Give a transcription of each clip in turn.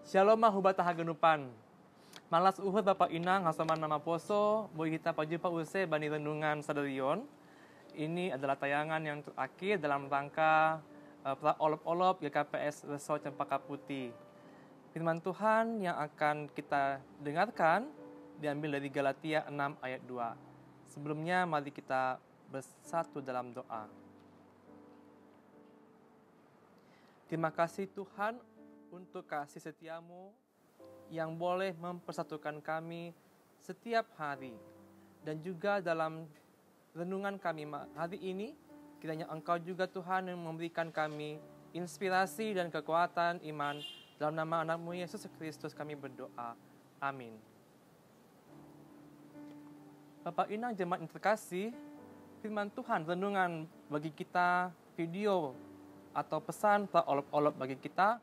Shalom hubata hagenupan. Malas uhud Bapak Inang hasaman nama poso, boy kita pajumpa use bani renungan sadarion. Ini adalah tayangan yang terakhir dalam rangka olop-olop GKPS Reso Cempaka Putih. Firman Tuhan yang akan kita dengarkan diambil dari Galatia 6 ayat 2. Sebelumnya mari kita bersatu dalam doa. Terima kasih Tuhan untuk kasih setiamu yang boleh mempersatukan kami setiap hari. Dan juga dalam renungan kami hari ini, kiranya Engkau juga Tuhan yang memberikan kami inspirasi dan kekuatan iman. Dalam nama anak-Mu Yesus Kristus kami berdoa. Amin. Bapak Inang jemaat yang terkasih, firman Tuhan, renungan bagi kita, video atau pesan olop-olop bagi kita,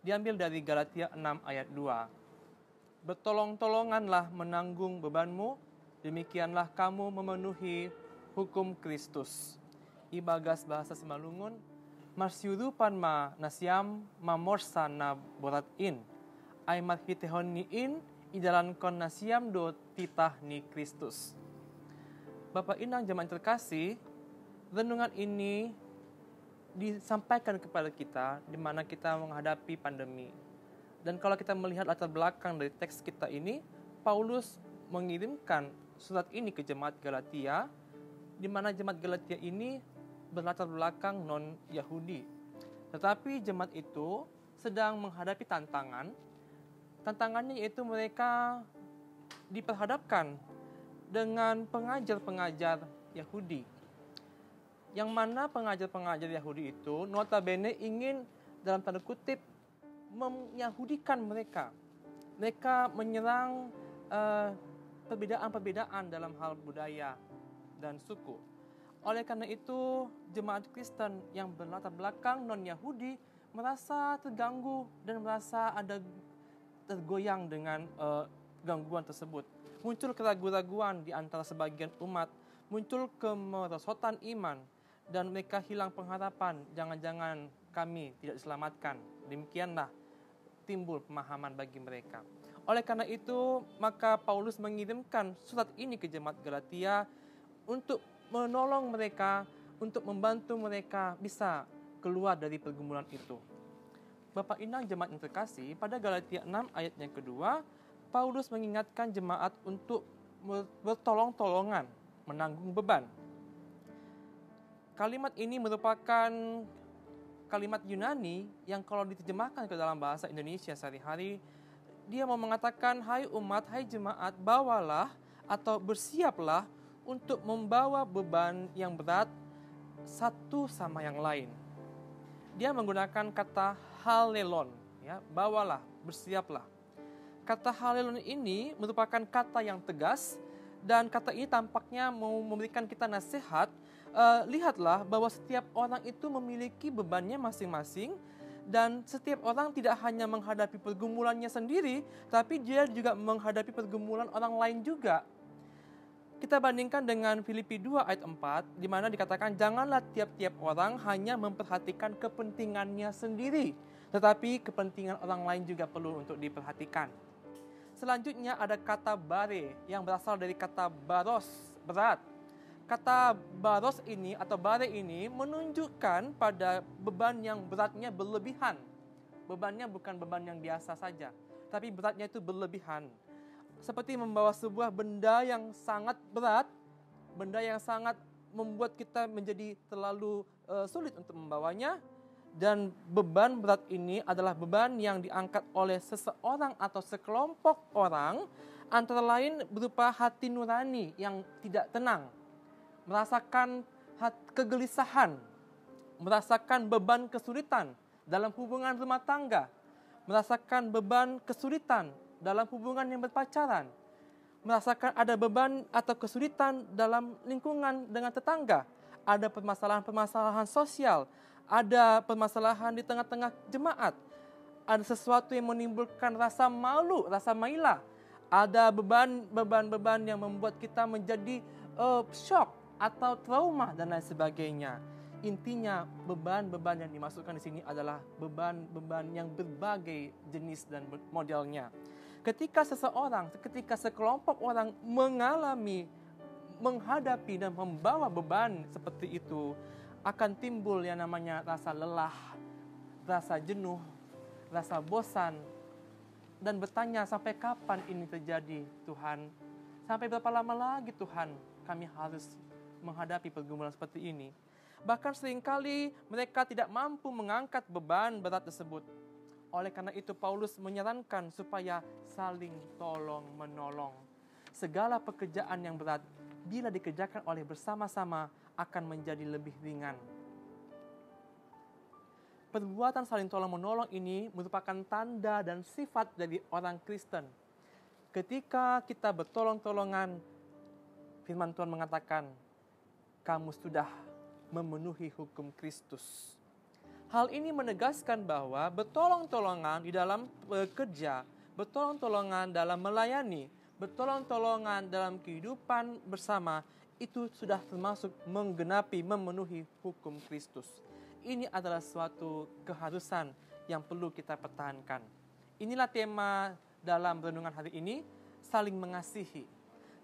diambil dari Galatia 6 ayat 2. Bertolong-tolonganlah menanggung bebanmu, demikianlah kamu memenuhi hukum Kristus. Ibagas bahasa Simalungun, marsyurupan ma nasyam mamorsa na boratin, ay marhitehon niin idalan kon nasyam do titah ni Kristus. Bapak Inang jemaat terkasih, renungan ini disampaikan kepada kita di mana kita menghadapi pandemi. Dan kalau kita melihat latar belakang dari teks kita ini, Paulus mengirimkan surat ini ke jemaat Galatia, di mana jemaat Galatia ini berlatar belakang non-Yahudi. Tetapi jemaat itu sedang menghadapi tantangan. Tantangannya yaitu mereka diperhadapkan dengan pengajar-pengajar Yahudi. Yang mana pengajar-pengajar Yahudi itu notabene ingin dalam tanda kutip menyahudikan mereka. Mereka menyerang perbedaan-perbedaan dalam hal budaya dan suku. Oleh karena itu, jemaat Kristen yang berlatar belakang non-Yahudi merasa terganggu dan merasa ada tergoyang dengan gangguan tersebut. Muncul keraguan-raguan di antara sebagian umat, muncul kemerosotan iman, dan mereka hilang pengharapan, jangan-jangan kami tidak diselamatkan. Demikianlah timbul pemahaman bagi mereka. Oleh karena itu, maka Paulus mengirimkan surat ini ke jemaat Galatia untuk menolong mereka, untuk membantu mereka bisa keluar dari pergumulan itu. Bapak Inang jemaat yang terkasih, pada Galatia 6 ayat yang kedua, Paulus mengingatkan jemaat untuk bertolong-tolongan, menanggung beban. Kalimat ini merupakan kalimat Yunani yang kalau diterjemahkan ke dalam bahasa Indonesia sehari-hari, dia mau mengatakan, hai umat, hai jemaat, bawalah atau bersiaplah untuk membawa beban yang berat satu sama yang lain. Dia menggunakan kata halelon, ya, bawalah, bersiaplah. Kata halelon ini merupakan kata yang tegas, dan kata ini tampaknya mau memberikan kita nasihat. Lihatlah bahwa setiap orang itu memiliki bebannya masing-masing, dan setiap orang tidak hanya menghadapi pergumulannya sendiri, tapi dia juga menghadapi pergumulan orang lain juga. Kita bandingkan dengan Filipi 2 ayat 4, di mana dikatakan, janganlah tiap-tiap orang hanya memperhatikan kepentingannya sendiri, tetapi kepentingan orang lain juga perlu untuk diperhatikan. Selanjutnya ada kata bare yang berasal dari kata baros, berat. Kata baros ini atau bare ini menunjukkan pada beban yang beratnya berlebihan. Bebannya bukan beban yang biasa saja, tapi beratnya itu berlebihan. Seperti membawa sebuah benda yang sangat berat, benda yang sangat membuat kita menjadi terlalu sulit untuk membawanya. Dan beban berat ini adalah beban yang diangkat oleh seseorang atau sekelompok orang, antara lain berupa hati nurani yang tidak tenang, merasakan kegelisahan, merasakan beban kesulitan dalam hubungan rumah tangga, merasakan beban kesulitan dalam hubungan yang berpacaran, merasakan ada beban atau kesulitan dalam lingkungan dengan tetangga, ada permasalahan-permasalahan sosial, ada permasalahan di tengah-tengah jemaat, ada sesuatu yang menimbulkan rasa malu, rasa mailah, ada beban-beban yang membuat kita menjadi shock atau trauma dan lain sebagainya. Intinya beban-beban yang dimasukkan di sini adalah beban-beban yang berbagai jenis dan modelnya. Ketika sekelompok orang menghadapi dan membawa beban seperti itu, akan timbul yang namanya rasa lelah, rasa jenuh, rasa bosan, dan bertanya, sampai kapan ini terjadi Tuhan? Sampai berapa lama lagi Tuhan kami harus menghadapi pergumulan seperti ini? Bahkan seringkali mereka tidak mampu mengangkat beban berat tersebut. Oleh karena itu Paulus menyarankan supaya saling tolong-menolong. Segala pekerjaan yang berat, bila dikerjakan oleh bersama-sama, akan menjadi lebih ringan. Perbuatan saling tolong-menolong ini merupakan tanda dan sifat dari orang Kristen. Ketika kita bertolong-tolongan, firman Tuhan mengatakan, kamu sudah memenuhi hukum Kristus. Hal ini menegaskan bahwa bertolong-tolongan di dalam bekerja, bertolong-tolongan dalam melayani, bertolong-tolongan dalam kehidupan bersama, itu sudah termasuk memenuhi hukum Kristus. Ini adalah suatu keharusan yang perlu kita pertahankan. Inilah tema dalam renungan hari ini, saling mengasihi.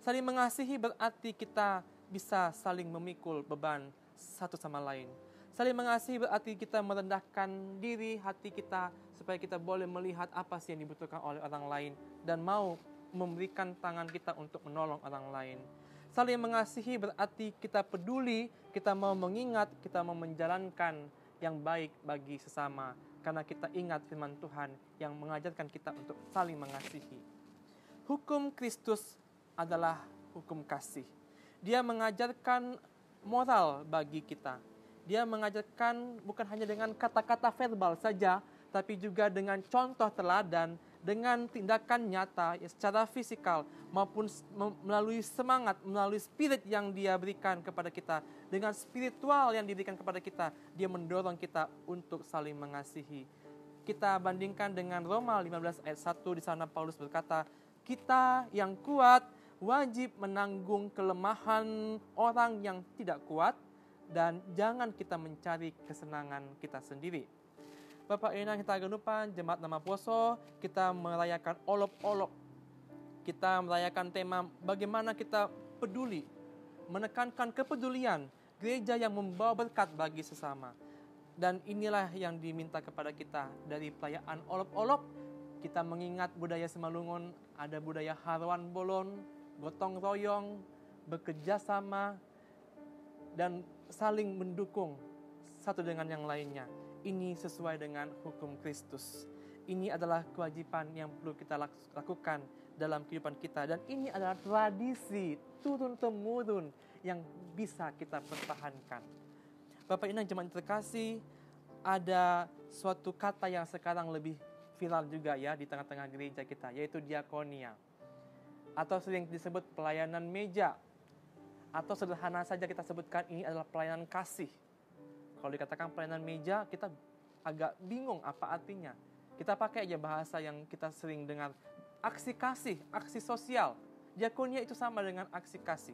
Saling mengasihi berarti kita bisa saling memikul beban satu sama lain. Saling mengasihi berarti kita merendahkan diri hati kita supaya kita boleh melihat apa sih yang dibutuhkan oleh orang lain dan mau memberikan tangan kita untuk menolong orang lain. Saling mengasihi berarti kita peduli, kita mau mengingat, kita mau menjalankan yang baik bagi sesama karena kita ingat firman Tuhan yang mengajarkan kita untuk saling mengasihi. Hukum Kristus adalah hukum kasih. Dia mengajarkan moral bagi kita. Dia mengajarkan bukan hanya dengan kata-kata verbal saja, tapi juga dengan contoh teladan, dengan tindakan nyata secara fisikal, maupun melalui semangat, melalui spirit yang dia berikan kepada kita. Dengan spiritual yang diberikan kepada kita, dia mendorong kita untuk saling mengasihi. Kita bandingkan dengan Roma 15 ayat 1, di sana Paulus berkata, kita yang kuat wajib menanggung kelemahan orang yang tidak kuat, dan jangan kita mencari kesenangan kita sendiri. Bapak Ibu yang kita genupan, Jemaat Nama Poso, kita merayakan olop-olop. Kita merayakan tema bagaimana kita peduli, menekankan kepedulian, gereja yang membawa berkat bagi sesama. Dan inilah yang diminta kepada kita dari perayaan olop-olop. Kita mengingat budaya Simalungun, ada budaya haruan bolon, gotong royong, bekerja sama, dan saling mendukung satu dengan yang lainnya. Ini sesuai dengan hukum Kristus. Ini adalah kewajiban yang perlu kita lakukan dalam kehidupan kita. Dan ini adalah tradisi turun-temurun yang bisa kita pertahankan. Bapak Ibu jemaat terkasih, ada suatu kata yang sekarang lebih viral juga ya di tengah-tengah gereja kita, yaitu diakonia. Atau sering disebut pelayanan meja. Atau sederhana saja kita sebutkan ini adalah pelayanan kasih. Kalau dikatakan pelayanan meja, kita agak bingung apa artinya. Kita pakai aja bahasa yang kita sering dengar. Aksi kasih, aksi sosial. Diakonia itu sama dengan aksi kasih.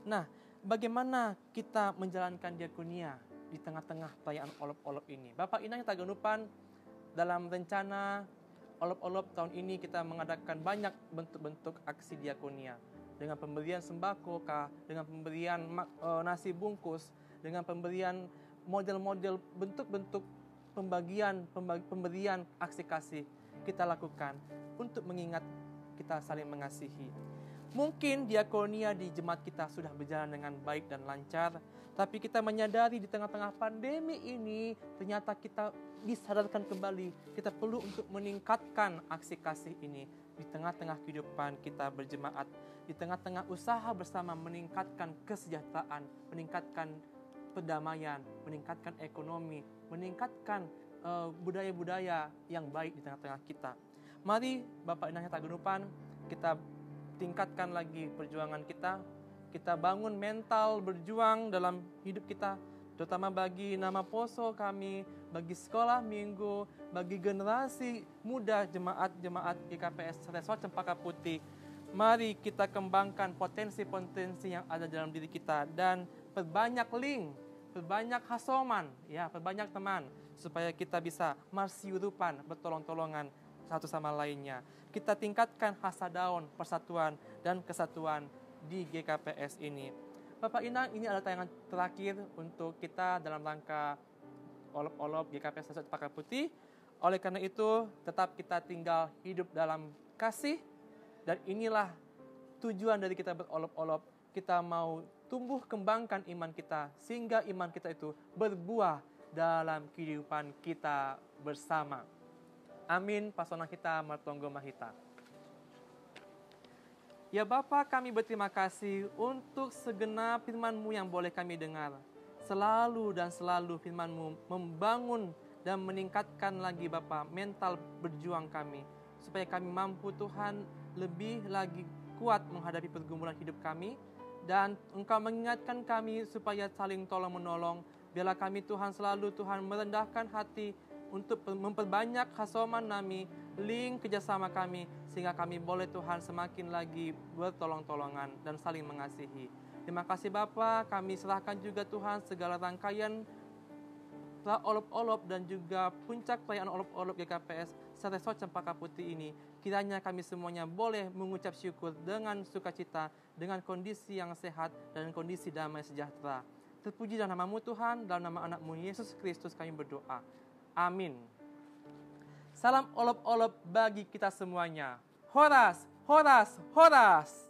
Nah, bagaimana kita menjalankan diakonia di tengah-tengah perayaan olop-olop ini? Bapak Inang yang tagenupan, dalam rencana olop-olop tahun ini kita mengadakan banyak bentuk-bentuk aksi diakonia. Dengan pemberian sembako kah, dengan pemberian nasi bungkus, dengan pemberian model-model bentuk-bentuk pemberian aksi kasih kita lakukan untuk mengingat kita saling mengasihi. Mungkin diakonia di jemaat kita sudah berjalan dengan baik dan lancar, tapi kita menyadari di tengah-tengah pandemi ini ternyata kita disadarkan kembali, kita perlu untuk meningkatkan aksi kasih ini di tengah-tengah kehidupan kita berjemaat, di tengah-tengah usaha bersama meningkatkan kesejahteraan, meningkatkan perdamaian, meningkatkan ekonomi, meningkatkan budaya-budaya yang baik di tengah-tengah kita. Mari Bapak Inang Tagenupan, kita tingkatkan lagi perjuangan kita, kita bangun mental berjuang dalam hidup kita, terutama bagi Nama Poso kami, bagi sekolah minggu, bagi generasi muda jemaat-jemaat GKPS Resort Cempaka Putih. Mari kita kembangkan potensi-potensi yang ada dalam diri kita dan perbanyak link perbanyak hasoman, ya, perbanyak teman, supaya kita bisa marsiurupan, bertolong-tolongan satu sama lainnya. Kita tingkatkan hasadaun, persatuan dan kesatuan di GKPS ini. Bapak Inang, ini adalah tayangan terakhir untuk kita dalam rangka olop-olop GKPS Satu Cempaka Putih. Oleh karena itu, tetap kita tinggal hidup dalam kasih, dan inilah tujuan dari kita berolop-olop. Kita mau tumbuh kembangkan iman kita, sehingga iman kita itu berbuah dalam kehidupan kita bersama. Amin. Pasona kita Martonggo Mahita. Ya Bapa, kami berterima kasih untuk segenap firman-Mu yang boleh kami dengar. Selalu dan selalu firman-Mu membangun dan meningkatkan lagi Bapa mental berjuang kami. Supaya kami mampu Tuhan lebih lagi kuat menghadapi pergumulan hidup kami. Dan Engkau mengingatkan kami supaya saling tolong-menolong. Biarlah kami Tuhan selalu Tuhan merendahkan hati untuk memperbanyak hasoman kami, link kerjasama kami, sehingga kami boleh Tuhan semakin lagi bertolong-tolongan dan saling mengasihi. Terima kasih Bapa, kami serahkan juga Tuhan segala rangkaian olop-olop dan juga puncak perayaan olop-olop GKPS Satu Cempaka Putih ini. Kiranya kami semuanya boleh mengucap syukur dengan sukacita, dengan kondisi yang sehat dan kondisi damai sejahtera. Terpuji dalam nama-Mu Tuhan, dalam nama anak-Mu Yesus Kristus kami berdoa. Amin. Salam olop-olop bagi kita semuanya. Horas, horas, horas.